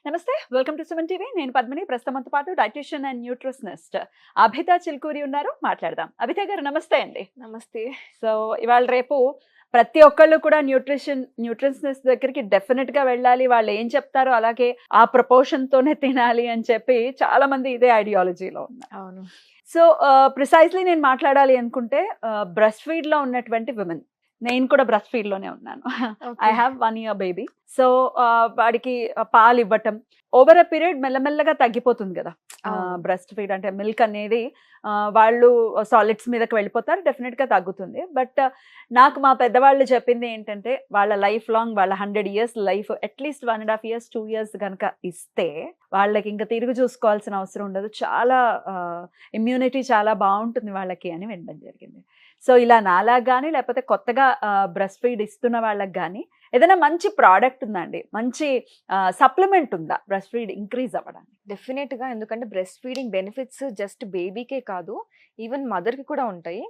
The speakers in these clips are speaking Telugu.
నమస్తే, వెల్కమ్ టు సుమన్ టీవీ. నేను పద్మిని. ప్రస్తుతంతో పాటు dietitian and nutritionist Abhitha Chilkuri ఉన్నారు. మాట్లాడదాం. అభిత గారు నమస్తే అండి. నమస్తే. సో ఇవాళ రేపు ప్రతి ఒక్కళ్ళు కూడా న్యూట్రిషనిస్ట్ దగ్గరికి డెఫినెట్ గా వెళ్ళాలి. వాళ్ళు ఏం చెప్తారో అలాగే ఆ ప్రపోర్షన్ తోనే తినాలి అని చెప్పి చాలా మంది ఇదే ఐడియాలజీలో ఉన్నారు. అవును. సో ప్రిసైజ్లీ నేను మాట్లాడాలి అనుకుంటే బ్రెస్ట్ ఫీడ్ లో ఉన్నటువంటి విమెన్, నేను కూడా బ్రెస్ట్ ఫీడ్ లోనే ఉన్నాను. I have 1 year baby. So వాడికి పాలు ఇవ్వటం ఓవర్ అ పీరియడ్ మెల్లమెల్లగా తగ్గిపోతుంది కదా. బ్రెస్ట్ ఫీడ్ అంటే మిల్క్ అనేది వాళ్ళు సాలిడ్స్ మీదకి వెళ్ళిపోతారు, డెఫినెట్ గా తగ్గుతుంది. బట్ నాకు మా పెద్దవాళ్ళు చెప్పింది ఏంటంటే, వాళ్ళ లైఫ్ లాంగ్, వాళ్ళ 100 years life at least 1.5 years 2 years కనుక ఇస్తే వాళ్ళకి ఇంకా తిరిగి చూసుకోవాల్సిన అవసరం ఉండదు, చాలా ఇమ్యూనిటీ చాలా బాగుంటుంది వాళ్ళకి అని వినడం జరిగింది. సో ఇలా నాలాగా కానీ లేకపోతే కొత్తగా బ్రెస్ట్ ఫీడ్ ఇస్తున్న వాళ్ళకి కానీ ఏదైనా మంచి ప్రోడక్ట్ ఉందండి, మంచి సప్లిమెంట్ ఉందా బ్రెస్ట్ ఫీడ్ ఇంక్రీజ్ అవ్వడానికి? డెఫినెట్ గా, ఎందుకంటే బ్రెస్ట్ ఫీడింగ్ బెనిఫిట్స్ జస్ట్ బేబీకే కాదు, ఈవెన్ మదర్ కి కూడా ఉంటాయి.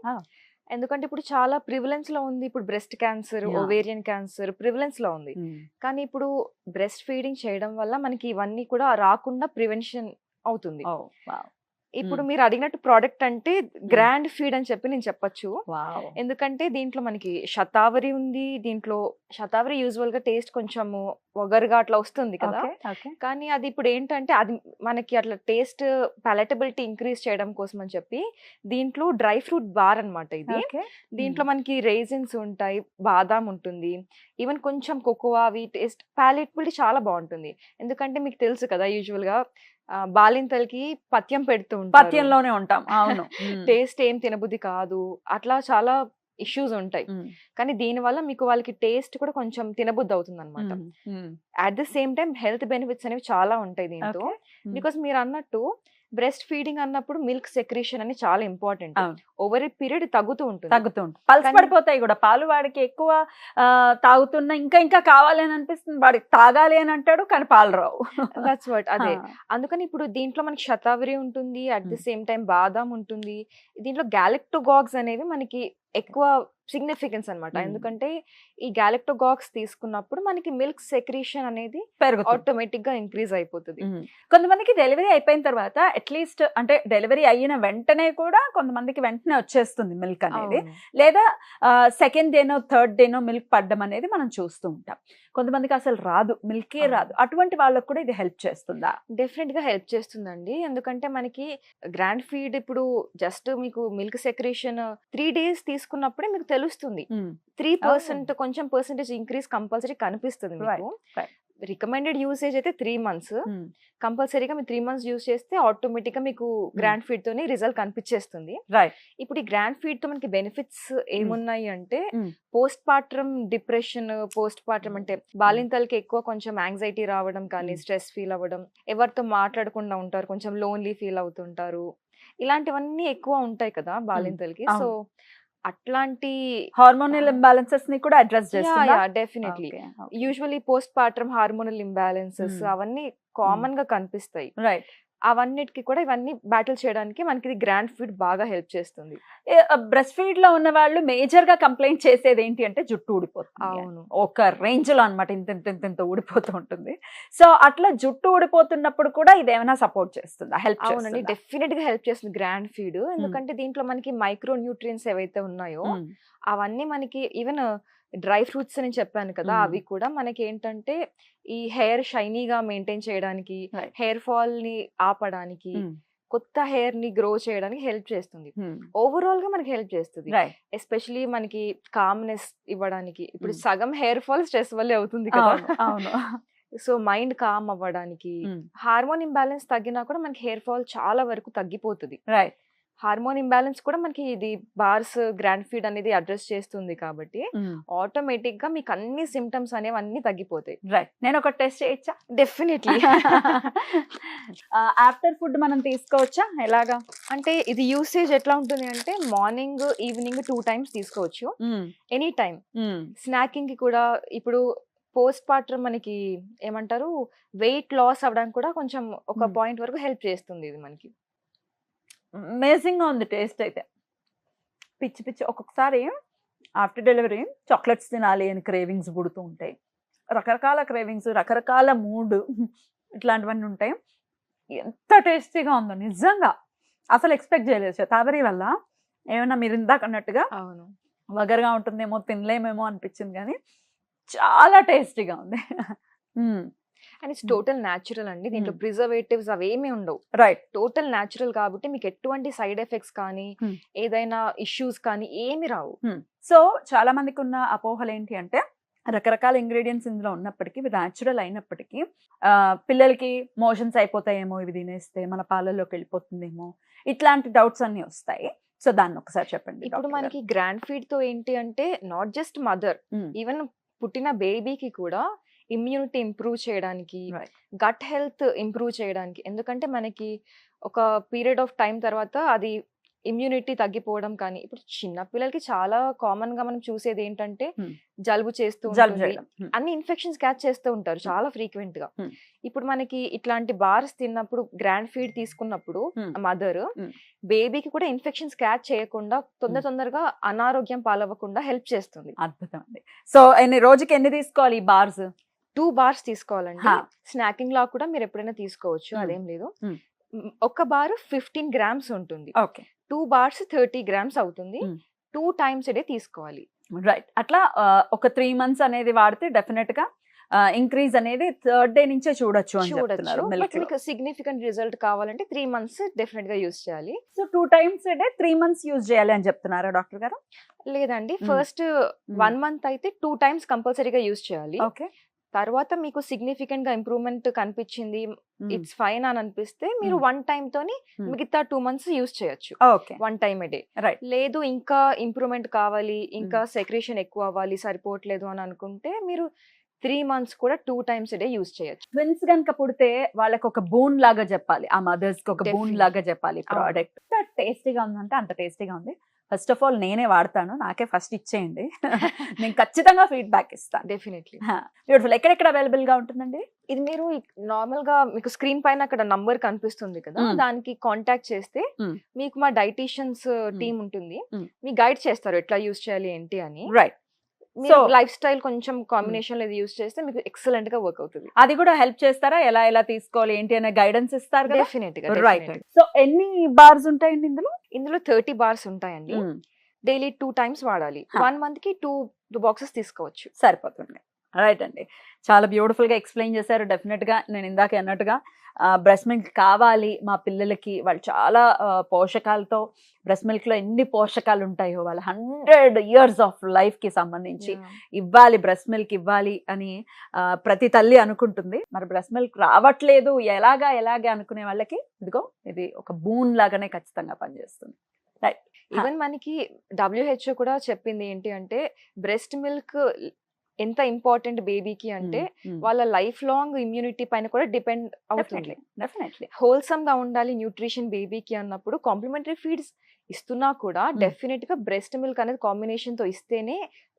ఎందుకంటే ఇప్పుడు చాలా ప్రివిలెన్స్ లో ఉంది. ఇప్పుడు breast cancer, ovarian cancer prevalence లో ఉంది. కానీ ఇప్పుడు బ్రెస్ట్ ఫీడింగ్ చేయడం వల్ల మనకి ఇవన్నీ కూడా రాకుండా ప్రివెన్షన్ అవుతుంది. ఇప్పుడు మీరు అడిగినట్టు ప్రోడక్ట్ అంటే గ్రాండ్ ఫీడ్ అని చెప్పి నేను చెప్పొచ్చు. ఎందుకంటే దీంట్లో మనకి శతావరి ఉంది. దీంట్లో శతావరి యూజువల్ గా టేస్ట్ కొంచెము ఒగరుగా అట్లా వస్తుంది కదా. కానీ అది ఇప్పుడు ఏంటంటే అది మనకి అట్లా టేస్ట్ పాలటబిలిటీ ఇంక్రీజ్ చేయడం కోసం అని చెప్పి దీంట్లో డ్రై ఫ్రూట్ బార్ అన్నమాట ఇది. దీంట్లో మనకి రేజిన్స్ ఉంటాయి, బాదాం ఉంటుంది, ఈవెన్ కొంచెం కోకోవా, అవి టేస్ట్ పాలటబిలిటీ చాలా బాగుంటుంది. ఎందుకంటే మీకు తెలుసు కదా, యూజువల్ గా బాలింతలకి పథ్యం పెడుతూ ఉంటారు, పథ్యంలోనే ఉంటాం. అవును. టేస్ట్ ఏం తినబుద్ధి కాదు, అట్లా చాలా ఇష్యూస్ ఉంటాయి. కానీ దీని వల్ల మీకు వాళ్ళకి టేస్ట్ కూడా కొంచెం తినబుద్ధి అవుతుంది అనమాట. At the same time health benefits అనేవి చాలా ఉంటాయి దీంతో. బికాస్ మీరు అన్నట్టు బ్రెస్ట్ ఫీడింగ్ అన్నప్పుడు మిల్క్ సెక్రేషన్ అని చాలా ఇంపార్టెంట్. ఓవర్ ఏ పీరియడ్ తగ్గుతూ ఉంటుంది, పల్స్ పడిపోతాయి కూడా. పాలు వాడికి ఎక్కువ తాగుతున్నా ఇంకా ఇంకా కావాలి అని అనిపిస్తుంది, వాడికి తాగాలి అని అంటాడు కానీ పాలు రావు. That's what. అదే అందుకని ఇప్పుడు దీంట్లో మనకి శతావరి ఉంటుంది, అట్ ది సేమ్ టైం బాదాం ఉంటుంది. దీంట్లో గ్యాలక్టోగాక్స్ అనేవి మనకి ఎక్కువ సిగ్నిఫికెన్స్ అనమాట. ఎందుకంటే ఈ గ్యాలక్టోగాక్స్ తీసుకున్నప్పుడు మనకి మిల్క్ సెక్రీషన్ అనేది ఆటోమేటిక్ గా ఇంక్రీజ్ అయిపోతుంది. కొంతమందికి డెలివరీ అయిపోయిన తర్వాత అట్లీస్ట్ అంటే డెలివరీ అయిన వెంటనే కూడా కొంతమందికి వెంటనే వచ్చేస్తుంది మిల్క్ అనేది, లేదా సెకండ్ డేనో థర్డ్ డేనో మిల్క్ పడ్డం అనేది మనం చూస్తూ ఉంటాం. కొంతమందికి అసలు రాదు, మిల్కే రాదు. అటువంటి వాళ్ళకు కూడా ఇది హెల్ప్ చేస్తుందా? డెఫినెట్ గా హెల్ప్ చేస్తుందండి. ఎందుకంటే మనకి గ్రాండ్ ఫీడ్ ఇప్పుడు జస్ట్ మీకు మిల్క్ సెక్రేషన్ 3 days తీసుకున్నప్పుడే మీకు తెలుస్తుంది. 3% కొంచెం పర్సెంటేజ్ ఇంక్రీజ్ కంపల్సరీ కనిపిస్తుంది మీకు. రికమెండెడ్ యూసేజ్ అయితే 3 months. కంపల్సరీగా మీరు 3 months యూజ్ చేస్తే ఆటోమేటిక్ గా మీకు గ్రాండ్ ఫీడ్ తోనే రిజల్ట్ కనిపించేస్తుంది. ఇప్పుడు ఈ గ్రాండ్ ఫీడ్ తో మనకి బెనిఫిట్స్ ఏమున్నాయి అంటే, post partum depression, post partum అంటే బాలింతలకి ఎక్కువ కొంచెం యాంగ్జైటీ రావడం కానీ, స్ట్రెస్ ఫీల్ అవ్వడం, ఎవరితో మాట్లాడకుండా ఉంటారు, కొంచెం లోన్లీ ఫీల్ అవుతుంటారు, ఇలాంటివన్నీ ఎక్కువ ఉంటాయి కదా బాలింతలకి. సో అట్లాంటి హార్మోనల్ ఇంబాలెన్సెస్ ని కూడా అడ్రస్ చేస్తుందా? Definitely. Usually post partum hormonal imbalances అవన్నీ కామన్ గా కనిపిస్తాయి. అవన్నిటికి కూడా ఇవన్నీ బ్యాటిల్ చేయడానికి మనకి ఇది గ్రాండ్ ఫీడ్ బాగా హెల్ప్ చేస్తుంది. బ్రెస్ట్ ఫీడ్ లో ఉన్న వాళ్ళు మేజర్ గా కంప్లైంట్ చేసేది ఏంటి అంటే జుట్టు ఊడిపోతుంది. అవును, ఒక రేంజ్ లో అనమాట, ఇంత ఊడిపోతూ ఉంటుంది. సో అట్లా జుట్టు ఊడిపోతున్నప్పుడు కూడా ఇది ఏమైనా సపోర్ట్ చేస్తుందా, హెల్ప్? అవునండి, డెఫినెట్ గా హెల్ప్ చేస్తుంది గ్రాండ్ ఫీడ్. ఎందుకంటే దీంట్లో మనకి మైక్రో న్యూట్రియన్స్ ఏవైతే ఉన్నాయో అవన్నీ మనకి, ఈవెన్ డ్రై ఫ్రూట్స్ అని చెప్పాను కదా, అవి కూడా మనకి ఏంటంటే ఈ హెయిర్ షైనీగా మెయింటైన్ చేయడానికి, హెయిర్ ఫాల్ ని ఆపడానికి, కొత్త హెయిర్ ని గ్రో చేయడానికి హెల్ప్ చేస్తుంది. ఓవరాల్ గా మనకి హెల్ప్ చేస్తుంది. ఎస్పెషలీ మనకి కామ్నెస్ ఇవ్వడానికి. ఇప్పుడు సగం హెయిర్ ఫాల్ స్ట్రెస్ వల్లే అవుతుంది కదా. సో మైండ్ కామ్ అవ్వడానికి, హార్మోన్ ఇంబ్యాలెన్స్ తగ్గినా కూడా మనకి హెయిర్ ఫాల్ చాలా వరకు తగ్గిపోతుంది. హార్మోన్ ఇంబ్యాలెన్స్ కూడా మనకి ఇది బార్స్ గ్రాండ్ ఫీడ్ అనేది అడ్రస్ చేస్తుంది కాబట్టి ఆటోమేటిక్ గా మీకు అన్ని సిమ్టమ్స్ అనేవి అన్ని తగ్గిపోతాయి. నేను ఒక టెస్ట్ చేయొచ్చా? డెఫినెట్లీ. ఆఫ్టర్ ఫుడ్ మనం తీసుకోవచ్చా? ఎలాగా అంటే ఇది యూసేజ్ ఎట్లా ఉంటుంది అంటే, మార్నింగ్ ఈవినింగ్ 2 times తీసుకోవచ్చు, ఎనీ టైం. స్నాకింగ్ కి కూడా ఇప్పుడు పోస్ట్ పార్టమ్ మనకి ఏమంటారు, వెయిట్ లాస్ అవ్వడానికి కూడా కొంచెం ఒక పాయింట్ వరకు హెల్ప్ చేస్తుంది ఇది మనకి. అమేజింగ్ గా ఉంది టేస్ట్ అయితే. పిచ్చి పిచ్చి ఒక్కొక్కసారి ఆఫ్టర్ డెలివరీ చాక్లెట్స్ తినాలి అని క్రేవింగ్స్ పుడుతూ ఉంటాయి, రకరకాల క్రేవింగ్స్, రకరకాల మూడ్. ఇట్లాంటివన్నీ ఉంటాయి. ఎంత టేస్టీగా ఉందో నిజంగా, అసలు ఎక్స్పెక్ట్ చేయలేదు. శతావరి వల్ల ఏమన్నా మీరు ఇందాక అన్నట్టుగా అవును. వగరుగా ఉంటుందేమో, తినలేమేమో అనిపించింది, కానీ చాలా టేస్టీగా ఉంది. అండ్ ఇట్స్ టోటల్ న్యాచురల్ అండి. దీంట్లో ప్రిజర్వేటివ్స్ అవేమీ ఉండవు. రైట్. టోటల్ న్యాచురల్ కాబట్టి మీకు ఎటువంటి సైడ్ ఎఫెక్ట్స్ కానీ ఏదైనా ఇష్యూస్ కానీ ఏమి రావు. సో చాలా మందికి ఉన్న అపోహలు ఏంటి అంటే, రకరకాల ఇంగ్రీడియంట్స్ ఇందులో ఉన్నప్పటికీ, ఇవి న్యాచురల్ అయినప్పటికీ పిల్లలకి మోషన్స్ అయిపోతాయేమో ఇవి తినేస్తే, మన పాలల్లోకి వెళ్ళిపోతుందేమో, ఇట్లాంటి డౌట్స్ అన్ని వస్తాయి. సో దాన్ని ఒకసారి చెప్పండి. ఇప్పుడు మనకి గ్రాండ్ ఫీడ్ తో ఏంటి అంటే నాట్ జస్ట్ మదర్, ఈవెన్ పుట్టిన బేబీకి కూడా ఇమ్యూనిటీ ఇంప్రూవ్ చేయడానికి, గట్ హెల్త్ ఇంప్రూవ్ చేయడానికి. ఎందుకంటే మనకి ఒక పీరియడ్ ఆఫ్ టైం తర్వాత అది ఇమ్యూనిటీ తగ్గిపోవడం కానీ, ఇప్పుడు చిన్న పిల్లలకి చాలా కామన్ గా మనం చూసేది ఏంటంటే జలుబు చేస్తూ ఉంటుంది, అన్ని ఇన్ఫెక్షన్స్ క్యాచ్ చేస్తూ ఉంటారు చాలా ఫ్రీక్వెంట్ గా. ఇప్పుడు మనకి ఇట్లాంటి బార్స్ తిన్నప్పుడు, గ్రాండ్ ఫీడ్ తీసుకున్నప్పుడు మదర్ బేబీకి కూడా ఇన్ఫెక్షన్స్ క్యాచ్ చేయకుండా తొందరగా అనారోగ్యం పాలవ్వకుండా హెల్ప్ చేస్తుంది. అద్భుతం అండి. సో రోజుకి ఎన్ని తీసుకోవాలి ఈ బార్స్? 2 bars తీసుకోవాలండి. స్నాకింగ్ లా కూడా మీరు ఎప్పుడైనా తీసుకోవచ్చు, అదేం లేదు. ఒక బార్ 15 grams ఉంటుంది. 2 bars 30 grams అవుతుంది. 2 times a day తీసుకోవాలి. రైట్. అట్లా ఒక 3 months అనేది వాడితే డెఫినెట్ గా ఇంక్రీజ్ అనేది 3rd day నుంచే చూడొచ్చు అని చెప్తున్నారు. బట్ మీకు సిగ్నిఫికెంట్ రిజల్ట్ కావాలంటే 3 months డెఫినెట్ గా యూజ్ చేయాలి. So 2 times a day 3 months use చేయాలి అని చెప్తున్నారా డాక్టర్ గారు? లేదండి, ఫస్ట్ 1 month అయితే 2 times కంపల్సరీగా యూజ్ చేయాలి. ఓకే. తర్వాత మీకు సిగ్నిఫికెంట్ గా ఇంప్రూవ్మెంట్ కనిపించింది, ఇట్స్ ఫైన్ అని అనిపిస్తే మీరు 1 time తోని మిగతా 2 months యూజ్ చేయొచ్చు. 1 time a day. లేదు ఇంకా ఇంప్రూవ్మెంట్ కావాలి, ఇంకా సెక్రేషన్ ఎక్కువ అవ్వాలి, సరిపోవట్లేదు అని అనుకుంటే మీరు 3 months కూడా 2 times a day యూజ్ చేయొచ్చు. ట్విన్స్ కనుక పుడితే వాళ్ళకి ఒక బూన్ లాగా చెప్పాలి, ఆ మదర్స్ కి ఒక బూన్ లాగా చెప్పాలి ప్రోడక్ట్. టేస్టీగా ఉందంటే అంత టేస్టీగా ఉంది. ఫస్ట్ ఆఫ్ ఆల్ నేనే వాడతాను, నాకే ఫస్ట్ ఇచ్చేయండి. నేను ఖచ్చితంగా ఫీడ్బ్యాక్ ఇస్తాను. డెఫినెట్లీ. బ్యూటిఫుల్. ఎక్కడెక్కడ అవైలబుల్ గా ఉంటుందండి ఇది? మీరు నార్మల్ గా మీకు స్క్రీన్ పైన అక్కడ నంబర్ కనిపిస్తుంది కదా, దానికి కాంటాక్ట్ చేస్తే మీకు మా డైటీషియన్స్ టీమ్ ఉంటుంది, మీకు గైడ్ చేస్తారు ఎట్లా యూజ్ చేయాలి ఏంటి అని. రైట్. సో లైఫ్ స్టైల్ కొంచెం కాంబినేషన్ లో యూజ్ చేస్తే మీకు ఎక్సలెంట్ గా వర్క్ అవుతుంది. అది కూడా హెల్ప్ చేస్తారా, ఎలా తీసుకోవాలి ఏంటి అనే గైడెన్స్ ఇస్తారు కదా? డెఫినెట్ గా. రైట్. సో ఎన్ని బార్స్ ఉంటాయండి ఇందులో? 30 bars ఉంటాయండి. డైలీ 2 times వాడాలి. 1 month కి 2 boxes తీసుకోవచ్చు, సరిపోతుంది. రైట్ అండి, చాలా బ్యూటిఫుల్ గా ఎక్స్ప్లెయిన్ చేశారు. డెఫినెట్ గా నేను ఇందాక అన్నట్టుగా బ్రెస్ట్ మిల్క్ కావాలి మా పిల్లలకి, వాళ్ళు చాలా పోషకాలతో, బ్రెస్ట్ మిల్క్ లో ఎన్ని పోషకాలు ఉంటాయో వాళ్ళ 100 years ఆఫ్ లైఫ్ కి సంబంధించి ఇవ్వాలి, బ్రెస్ట్ మిల్క్ ఇవ్వాలి అని ప్రతి తల్లి అనుకుంటుంది. మరి బ్రెస్ట్ మిల్క్ రావట్లేదు ఎలాగా అనుకునే వాళ్ళకి ఇదిగో ఇది ఒక బూన్ లాగానే ఖచ్చితంగా పనిచేస్తుంది. రైట్. ఈవెన్ మనకి WHO కూడా చెప్పింది ఏంటి అంటే, బ్రెస్ట్ మిల్క్ ఎంత ఇంపార్టెంట్ బేబీకి అంటే వాళ్ళ లైఫ్ లాంగ్ ఇమ్యూనిటీ పైన కూడా డిపెండ్ అవుతుంది. హోల్సమ్ గా ఉండాలి న్యూట్రిషన్ బేబీకి అన్నప్పుడు కాంప్లిమెంటరీ ఫీడ్స్ ఇస్తున్నా కూడా డెఫినెట్ గా బ్రెస్ట్ మిల్క్ అనేది కాంబినేషన్ తో ఇస్తేనే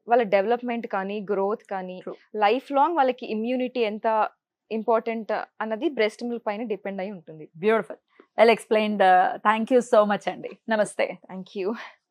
వాళ్ళ డెవలప్మెంట్ కానీ, గ్రోత్ కానీ, లైఫ్ లాంగ్ వాళ్ళకి ఇమ్యూనిటీ ఎంత ఇంపార్టెంట్ అన్నది బ్రెస్ట్ మిల్క్ పైన డిపెండ్ అయి ఉంటుంది. Beautiful, well explained. Thank you so much అండి. నమస్తే. Thank you.